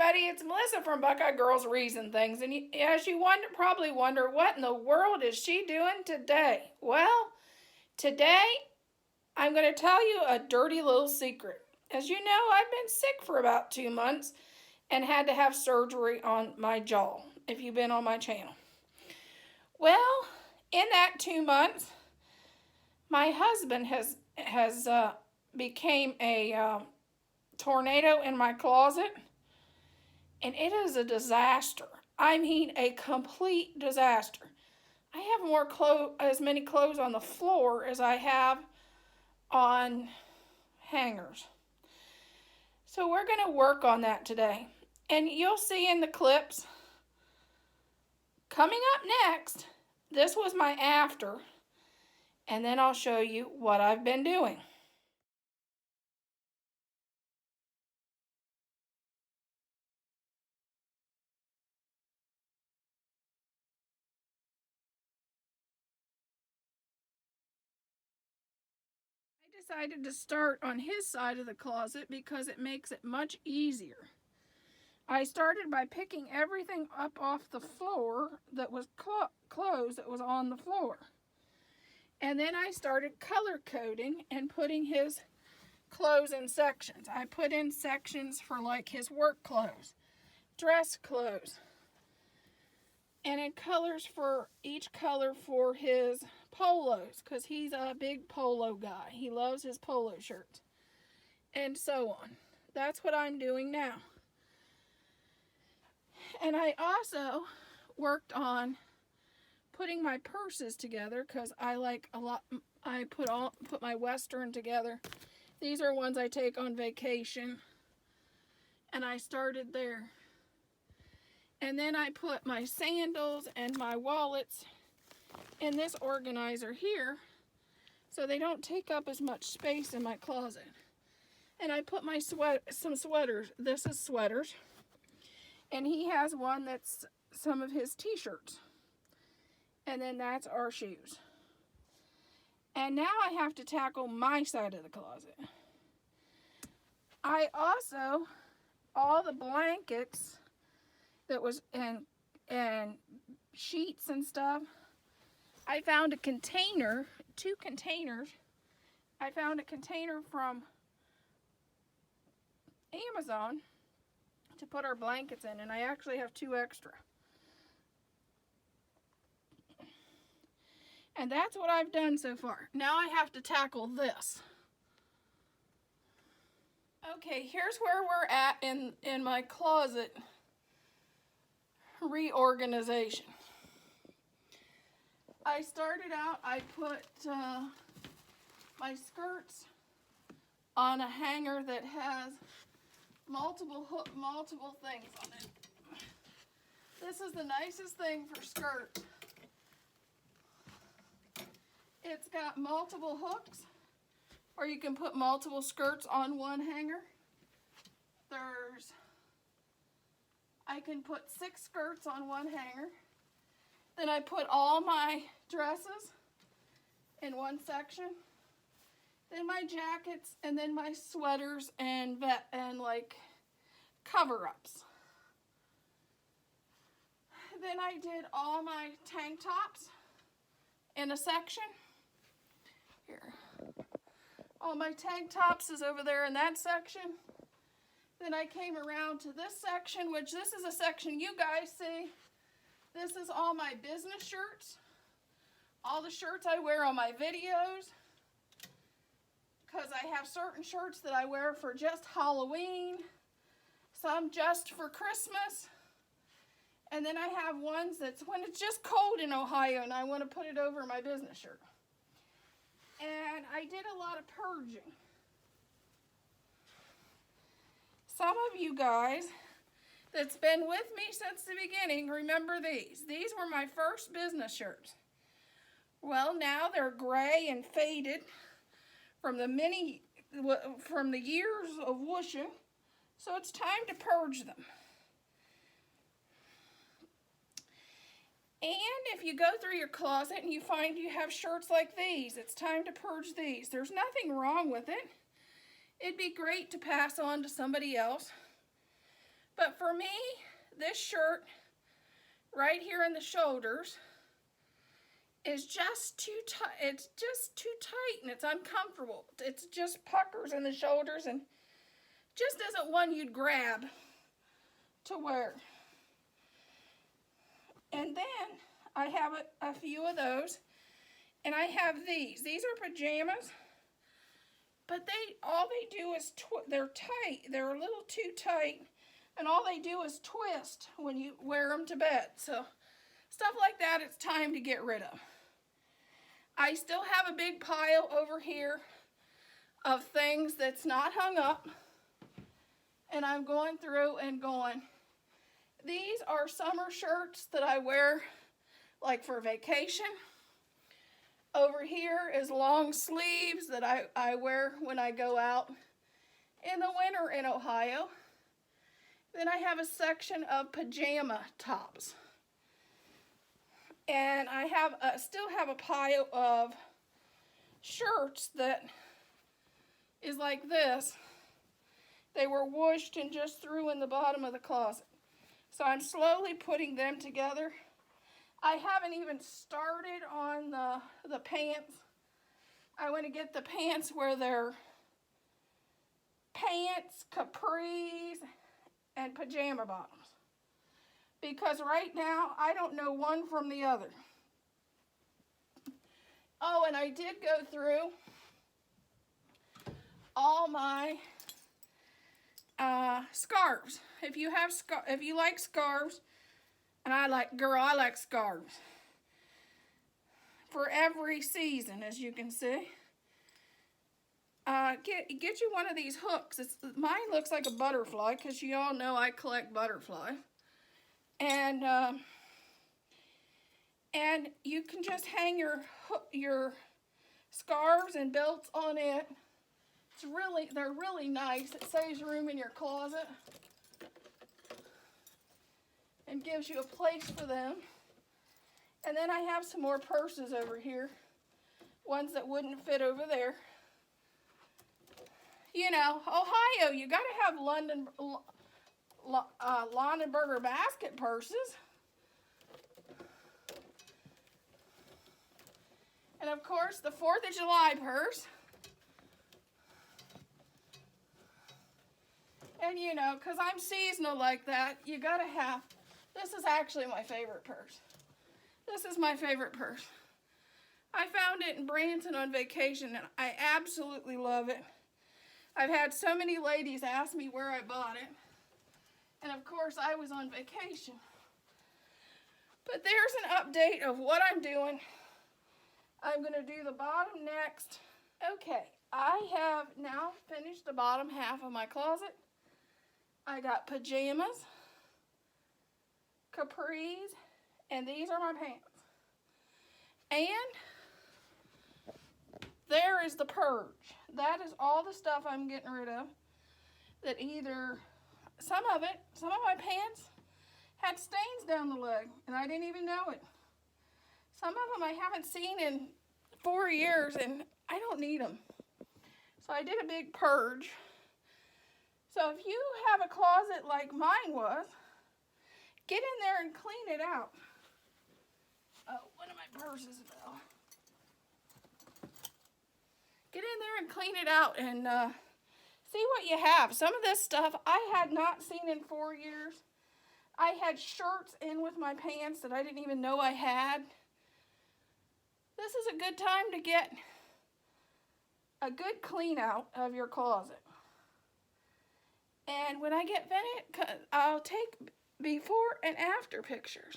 everybody, it's Melissa from Buckeye Girls Reason Things, and as you probably wonder, what in the world is she doing today? Well, today I'm going to tell you a dirty little secret. As you know, I've been sick for about 2 months and had to have surgery on my jaw, if you've been on my channel. Well, in that 2 months, my husband has became a tornado in my closet. And it is a disaster. I mean, a complete disaster. I have as many clothes on the floor as I have on hangers. So we're going to work on that today. And you'll see in the clips. Coming up next, this was my after. And then I'll show you what I've been doing. Decided to start on his side of the closet because it makes it much easier. I started by picking everything up off the floor that was clothes that was on the floor. And then I started color coding and putting his clothes in sections. I put in sections for like his work clothes, dress clothes, and in colors for each color for his polos, because he's a big polo guy. He loves his polo shirts, and so on. That's what I'm doing now. And I also worked on putting my purses together, because I like a lot. I put my Western together. These are ones I take on vacation, and I started there. And then I put my sandals and my wallets in this organizer here so they don't take up as much space in my closet. And I put my some sweaters. This is sweaters. And he has one that's some of his t-shirts. And then that's our shoes. And now I have to tackle my side of the closet. I also, all the blankets that was and sheets and stuff, I found a container, 2 containers. I found a container from Amazon to put our blankets in, and I actually have 2 extra. And that's what I've done so far. Now I have to tackle this. Okay, here's where we're at in my closet reorganization. I started out, I put my skirts on a hanger that has multiple things on it. This is the nicest thing for skirts. It's got multiple hooks, or you can put multiple skirts on one hanger. I can put 6 skirts on one hanger. Then I put all my dresses in one section. Then my jackets, and then my sweaters and like cover-ups. Then I did all my tank tops in a section. Here. All my tank tops is over there in that section. Then I came around to this section, which this is a section you guys see. This is all my business shirts. All the shirts I wear on my videos. Because I have certain shirts that I wear for just Halloween. Some just for Christmas. And then I have ones that's when it's just cold in Ohio and I want to put it over my business shirt. And I did a lot of purging. Some of you guys that's been with me since the beginning remember these. These were my first business shirts. Well, now they're gray and faded from the years of washing. So it's time to purge them. And if you go through your closet and you find you have shirts like these, it's time to purge these. There's nothing wrong with it. It'd be great to pass on to somebody else. But for me, this shirt right here in the shoulders is just too tight. It's just too tight and it's uncomfortable. It's just puckers in the shoulders and just isn't one you'd grab to wear. And then I have a few of those, and I have these. These are pajamas, but all they do is they're tight. They're a little too tight, and all they do is twist when you wear them to bed. So stuff like that, it's time to get rid of. I still have a big pile over here of things that's not hung up, and I'm going through and going. These are summer shirts that I wear like for vacation. Over here is long sleeves that I wear when I go out in the winter in Ohio. Then I have a section of pajama tops. And I still have a pile of shirts that is like this. They were washed and just threw in the bottom of the closet. So I'm slowly putting them together. I haven't even started on the pants. I want to get the pants where they're pants, capris, and pajama bottoms. Because right now, I don't know one from the other. Oh, and I did go through all my scarves. If you like scarves, and I like scarves for every season, as you can see. Get you one of these hooks. Mine looks like a butterfly because you all know I collect butterflies. And you can just hang your scarves and belts on it. They're really nice. It saves room in your closet and gives you a place for them. And then I have some more purses over here, ones that wouldn't fit over there. You know, Ohio, you got to have Londenberger basket purses. And of course, the 4th of July purse. And you know, because I'm seasonal like that, you got to have, this is actually my favorite purse. This is my favorite purse. I found it in Branson on vacation, and I absolutely love it. I've had so many ladies ask me where I bought it. And of course, I was on vacation. But there's an update of what I'm doing. I'm going to do the bottom next. Okay, I have now finished the bottom half of my closet. I got pajamas, capris, and these are my pants. And there is the purge. That is all the stuff I'm getting rid of. That either, some of my pants had stains down the leg, and I didn't even know it. Some of them I haven't seen in 4 years, and I don't need them. So I did a big purge. So if you have a closet like mine was, get in there and clean it out. Oh, one of my purses fell. Get in there and clean it out and see what you have. Some of this stuff I had not seen in 4 years. I had shirts in with my pants that I didn't even know I had. This is a good time to get a good clean out of your closet. And when I get finished, I'll take before and after pictures.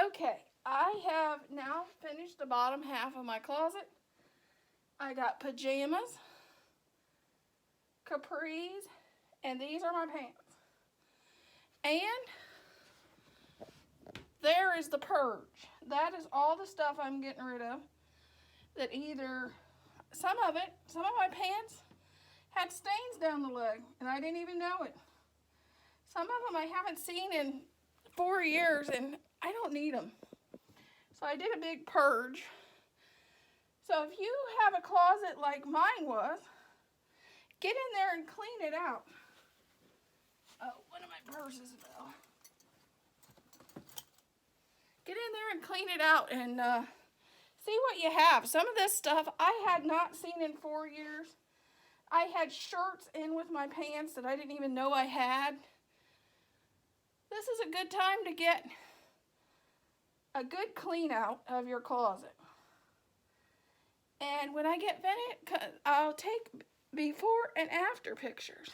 Okay, I have now finished the bottom half of my closet. I got pajamas, capris, and these are my pants. And there is the purge. That is all the stuff I'm getting rid of. That either, some of my pants had stains down the leg, and I didn't even know it. Some of them I haven't seen in 4 years, and I don't need them. So I did a big purge. So if you have a closet like mine was, get in there and clean it out. Oh, one of my purses fell. Get in there and clean it out and see what you have. Some of this stuff I had not seen in 4 years. I had shirts in with my pants that I didn't even know I had. This is a good time to get a good clean out of your closet. And when I get finished, I'll take before and after pictures.